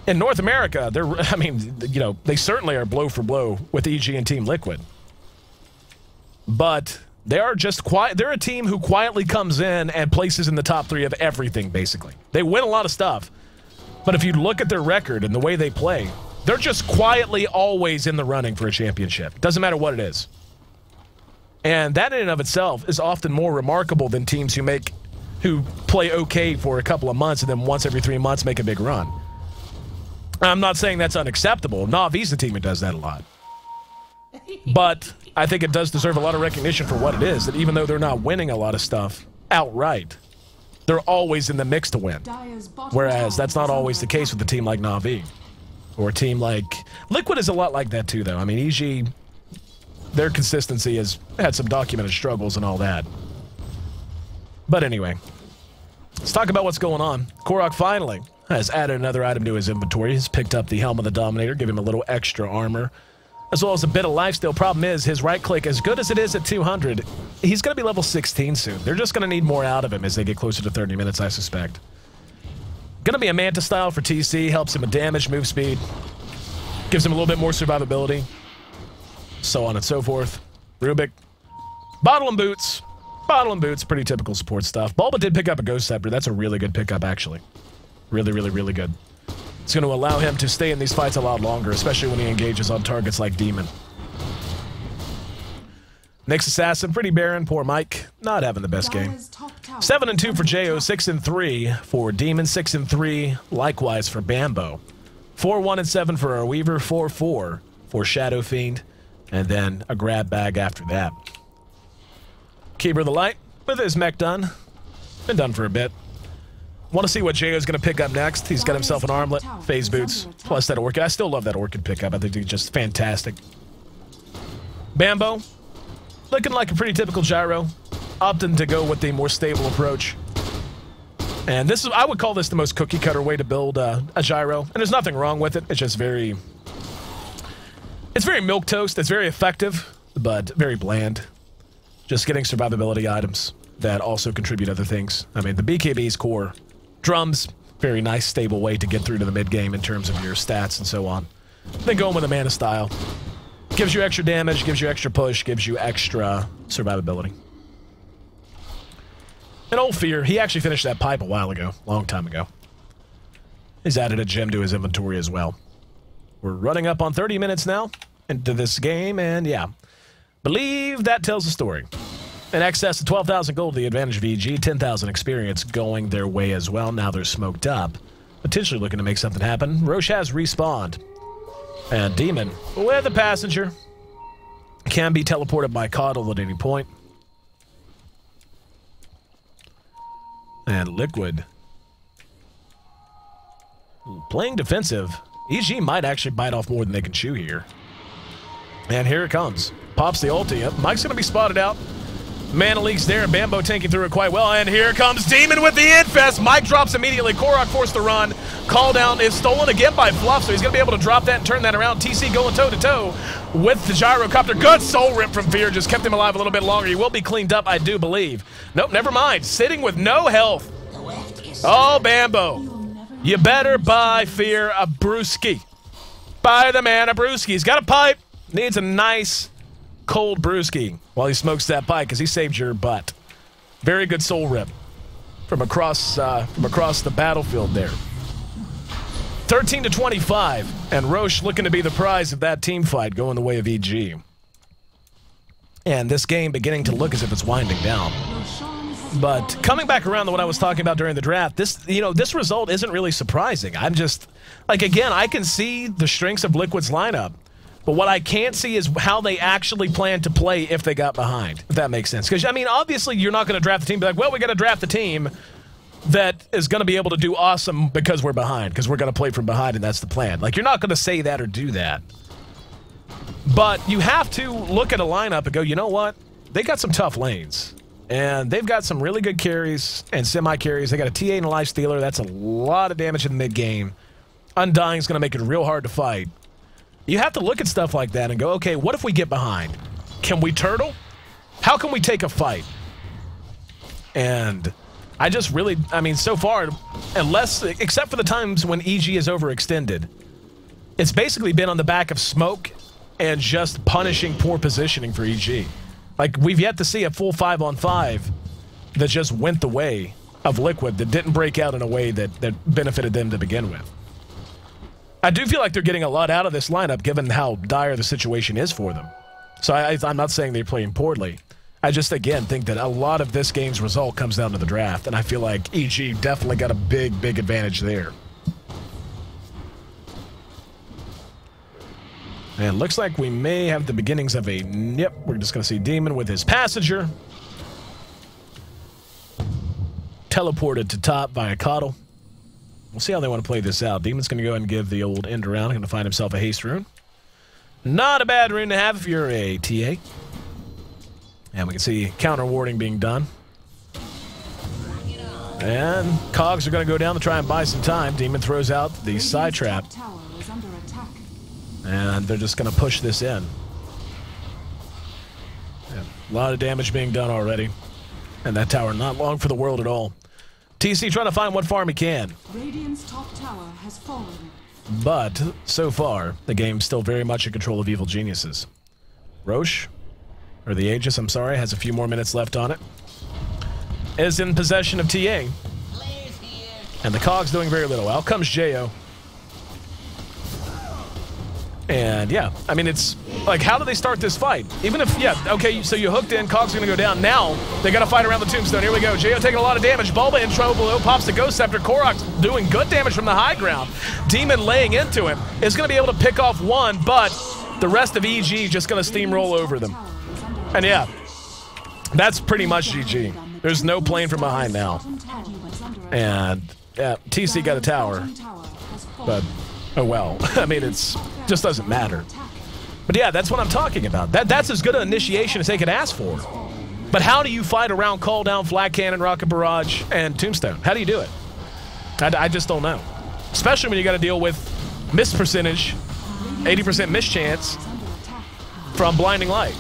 in North America, they certainly are blow for blow with EG and Team Liquid. But they are just quiet. They're a team who quietly comes in and places in the top three of everything, basically. They win a lot of stuff. But if you look at their record and the way they play, they're just quietly always in the running for a championship. Doesn't matter what it is. And that in and of itself is often more remarkable than teams who play okay for a couple of months and then once every 3 months make a big run. I'm not saying that's unacceptable. Na'Vi's the team who does that a lot. But I think it does deserve a lot of recognition for what it is, that even though they're not winning a lot of stuff outright, they're always in the mix to win. Whereas that's not always the case with a team like Na'Vi. Or a team like... Liquid is a lot like that too, though. I mean, EG, their consistency has had some documented struggles and all that. But anyway, let's talk about what's going on. Korok finally has added another item to his inventory. He's picked up the Helm of the Dominator, give him a little extra armor, as well as a bit of lifesteal. Problem is, his right click, as good as it is at 200, he's going to be level 16 soon. They're just going to need more out of him as they get closer to 30 minutes, I suspect. Going to be a Manta style for TC, helps him with damage, move speed, gives him a little bit more survivability, so on and so forth. Rubik, Bottle and Boots. Bottle and Boots, pretty typical support stuff. Bulba did pick up a Ghost Scepter. That's a really good pickup, actually. Really, really, really good. It's going to allow him to stay in these fights a lot longer, especially when he engages on targets like Demon. Nyx Assassin, pretty barren. Poor Mike, not having the best game. 7-2 for Jo, 6-3 for Demon, 6-3 likewise for Bambo. 4-1-7 for our Weaver, 4-4 for Shadow Fiend, and then a grab bag after that. Keeper of the Light with his mech done. Been done for a bit. Want to see what Jo is going to pick up next. He's got himself an armlet, phase boots, plus that Orchid. I still love that Orchid pickup. I think it's just fantastic. Bambo, looking like a pretty typical gyro. Opting to go with the more stable approach. And this is, I would call this the most cookie cutter way to build a gyro. And there's nothing wrong with it. It's just very... It's very milquetoast. It's very effective, but very bland. Just getting survivability items that also contribute other things. I mean, the BKB's core. Drums, very nice, stable way to get through to the mid-game in terms of your stats and so on. Then going with a Mana style. Gives you extra damage, gives you extra push, gives you extra survivability. And Old Fear, he actually finished that pipe a while ago, long time ago. He's added a gem to his inventory as well. We're running up on 30 minutes now into this game, and yeah. Believe that tells the story. In excess of 12,000 gold, the advantage of EG, 10,000 experience going their way as well. Now they're smoked up. Potentially looking to make something happen. Roche has respawned. And Demon, with a passenger, can be teleported by Coddle at any point. And Liquid, playing defensive. EG might actually bite off more than they can chew here. And here it comes. Pops the ulti up. Mike's going to be spotted out. Mana leaks there, and Bambo tanking through it quite well. And here comes Demon with the infest. Mike drops immediately. Korok forced to run. Call down is stolen again by Fluff, so he's going to be able to drop that and turn that around. TC going toe-to-toe with the gyrocopter. Good soul rip from Fear. Just kept him alive a little bit longer. He will be cleaned up, I do believe. Nope, never mind. Sitting with no health. Oh, Bambo. You better buy Fear a brewski. Buy the man a brewski. He's got a pipe. Needs a nice cold brewski while he smokes that pipe because he saved your butt. Very good soul rip from across the battlefield there. 13-25, and Roche looking to be the prize of that team fight going the way of EG. And this game beginning to look as if it's winding down. But coming back around to what I was talking about during the draft, this result isn't really surprising. I'm just, like, again, I can see the strengths of Liquid's lineup, but what I can't see is how they actually plan to play if they got behind, if that makes sense. Because, I mean, obviously you're not going to draft the team, be like, well, we got to draft the team that is going to be able to do awesome because we're behind, because we're going to play from behind, and that's the plan. Like, you're not going to say that or do that. But you have to look at a lineup and go, you know what? They got some tough lanes. And they've got some really good carries and semi-carries. They got a TA and a life stealer. That's a lot of damage in the mid-game. Undying's going to make it real hard to fight. You have to look at stuff like that and go, okay, what if we get behind? Can we turtle? How can we take a fight? And I just really, I mean, so far, except for the times when EG is overextended, it's basically been on the back of smoke and just punishing poor positioning for EG. Like, we've yet to see a full 5-on-5 that just went the way of Liquid, that didn't break out in a way that benefited them to begin with. I do feel like they're getting a lot out of this lineup, given how dire the situation is for them. So I'm not saying they're playing poorly. I just, again, think that a lot of this game's result comes down to the draft, and I feel like EG definitely got a big, big advantage there. And looks like we may have the beginnings of a... Yep, we're just going to see Demon with his passenger. Teleported to top via Coddle. We'll see how they want to play this out. Demon's going to go ahead and give the old end around. Going to find himself a haste rune. Not a bad rune to have if you're a TA. And we can see counter warding being done. And Cogs are going to go down to try and buy some time. Demon throws out the side trap. And they're just going to push this in. Yeah, a lot of damage being done already. And that tower not long for the world at all. TC trying to find what farm he can. Radiant's top tower has fallen. But, so far, the game's still very much in control of Evil Geniuses. Roche, or the Aegis, I'm sorry, has a few more minutes left on it. Is in possession of TA. And the Cog's doing very little. Out comes Jo. And yeah, I mean, it's like, how do they start this fight? Even if, yeah, okay, so you hooked in, Cog's gonna go down. Now, they gotta fight around the tombstone. Here we go. Jo taking a lot of damage. Bulba in trouble below, pops the Ghost Scepter. Korok's doing good damage from the high ground. Demon laying into him. Is gonna be able to pick off one, but the rest of EG just gonna steamroll over them. And yeah, that's pretty much GG. There's no playing from behind now. And yeah, TC got a tower, but oh well. I mean, it's just doesn't matter. But yeah, that's what I'm talking about. That's as good an initiation as they could ask for. But how do you fight around Call Down, Flat Cannon, Rocket Barrage, and Tombstone? How do you do it? I just don't know. Especially when you got to deal with miss percentage, 80% miss chance from Blinding Light.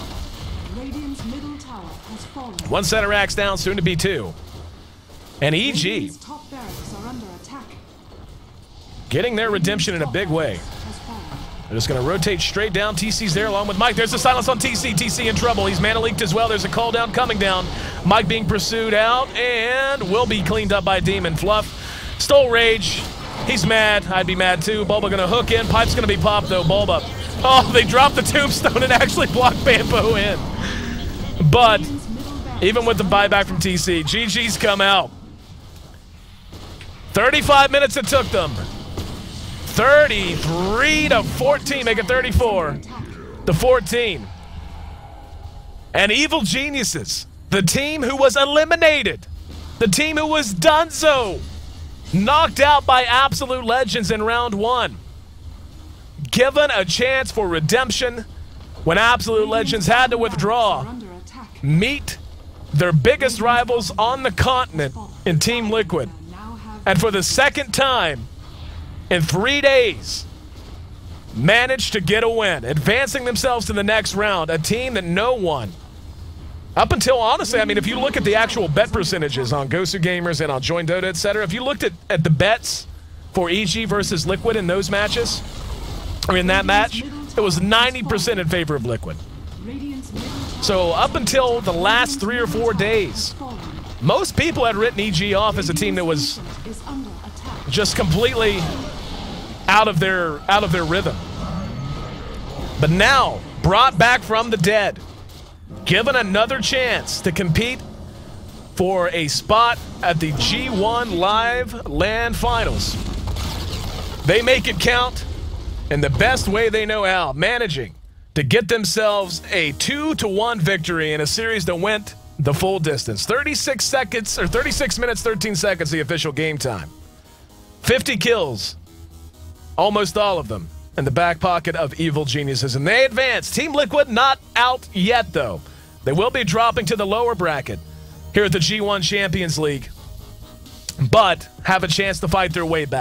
One set of racks down, soon to be two. And EG getting their redemption in a big way. They're just going to rotate straight down. TC's there along with Mike. There's a silence on TC. TC in trouble. He's mana leaked as well. There's a call down coming down. Mike being pursued out and will be cleaned up by Demon. Fluff stole Rage. He's mad. I'd be mad too. Bulba going to hook in. Pipe's going to be popped though. Bulba. Oh, they dropped the tombstone and actually blocked Bamboo in. But even with the buyback from TC, GG's come out. 35 minutes it took them. 33-14, make it 34-14. And Evil Geniuses, the team who was eliminated, the team who was donezo, knocked out by Absolute Legends in round one, given a chance for redemption when Absolute Legends had to withdraw, meet their biggest rivals on the continent in Team Liquid, and for the second time in 3 days, managed to get a win, advancing themselves to the next round. A team that no one, up until, honestly, I mean, if you look at the actual bet percentages on Gosu Gamers and on Join Dota, etc., if you looked at the bets for EG versus Liquid in those matches, or in that match, it was 90% in favor of Liquid. So up until the last 3 or 4 days, most people had written EG off as a team that was just completely out of their rhythm. But now, brought back from the dead, given another chance to compete for a spot at the G-1 Live LAN Finals. They make it count in the best way they know how, managing to get themselves a 2-1 victory in a series that went the full distance. 36 seconds, or 36 minutes, 13 seconds, the official game time. 50 kills, almost all of them, in the back pocket of Evil Geniuses. And they advance. Team Liquid not out yet, though. They will be dropping to the lower bracket here at the G1 Champions League, but have a chance to fight their way back.